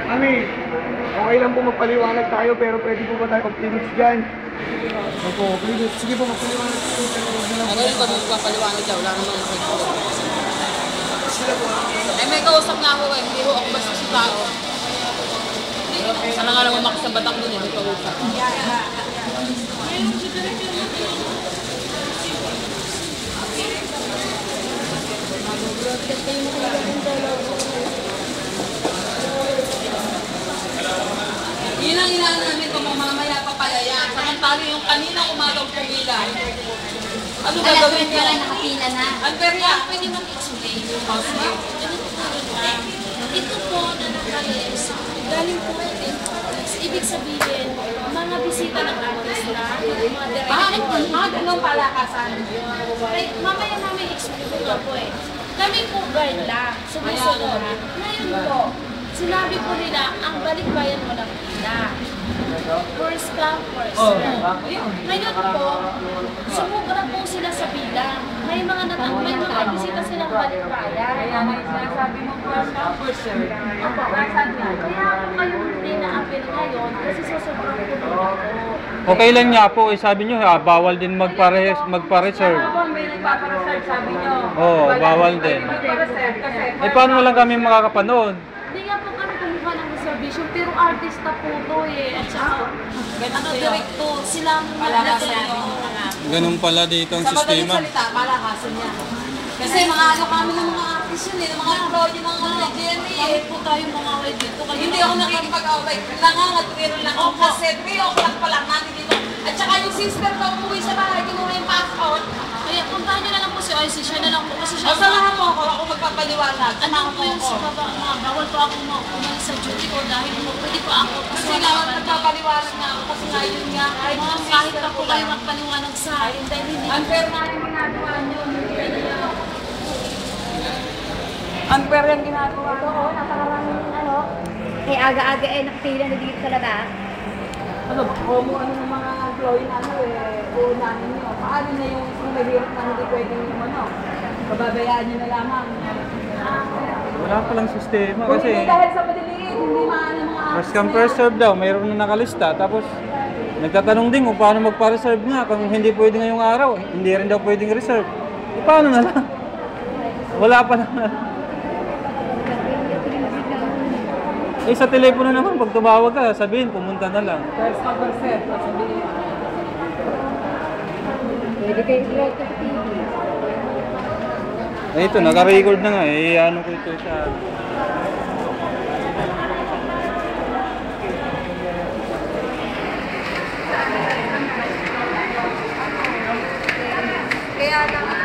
Mami, okay lang po magpaliwanag tayo pero pwede po ba tayo mag-clinics dyan? Opo, please. Sige po, magpaliwanag tayo. Ano yung kami magpapaliwanag dyan? Wala naman nakikita. Eh may kausap na ako eh. Hindi ko ako basta si tao. Sana nga naman makasabatang dun eh. May kausap. Yun ang inaano namin kung mamaya papalaya. Samantalo yung kanina umagaw pumila. Ano gagawin niya? Nakapila na. Anterya. Pwede mag-explain. Sige. Ito po na nakalis. Galing po natin. Ibig sabihin, mga bisita ng artista, mga director. Mga ganun palakasan. Mamaya namin explain ko nga po eh. Kami po guard lang. Sumusunod. Ngayon po, sinabi po nila, ang balikbayan walang pila. First come, first serve. Ngayon po, sumubra po sila sa bilang. May mga bisita silang balikbayan. Kaya may sinasabi mo first come, first serve. Opo, kaya po kayo hindi na-appeal ngayon kasi susobrang po nila po. Okay lang nga po, sabi nyo, bawal din magpa-reserve. May nagpapareserve, sabi nyo. Oo, bawal din. Magpapareserve kasi. Eh, paano lang kami makakapanood? Hindi nga po kami kumuha ng reservation, pero artista po to eh. At saka, director, sila ang Palakasan nyo. Ganun pala dito ang Sa madaling sistema. salita, palakasan niya. Kasi mga ano kami ng mga artist yun eh, ng mga employee ng mga GMA eh. kahit po tayo mga away dito. Hindi ako nakikipag-away. Nangangat, pero lang ako kasi 3 o'clock pa lang natin dito. At saka yung sister ko umuwi sa bahay, kinuha yung passport. Kaya puntahan nyo na lang po si IC, siya na lang po kasi siya. O samahan mo ako magpapaliwanag. Ano po yung sa baba, bawal po ako umalis sa duty ko dahil po pwede po ako. Kasi nga, nagpapaliwanag na ako kasi nga yun nga. Kahit pa po kayo magpaliwanag sa akin dahil hindi. Unfair nga yung ginagawa nyo. Unfair yung ginagawa nyo. Oo, napakaraming ano. Eh, aga-aga nakapila na dito sa labas. Ano ng mga employee na ano uunahin nyo. Paano na yung isang mahirap na hindi pwedeng yung ano? Pababayaan nyo na lamang. Wala palang sistema Kung kasi hindi dahil sa madiliit, hindi maano mga first come first serve daw, mayroon na nakalista. Tapos nagtatanong din kung paano magpa-reserve nga kung hindi pwede ngayong araw, hindi rin daw pwedeng reserve. E paano na lang? Wala pa na. Eh sa telepono naman, pag tumawag ka, sabihin, pumunta na lang. first come first serve. Pwede kayo i-like sa TV. Eh ito, naka-record na nga eh. Ano ko ito sa... Kaya lang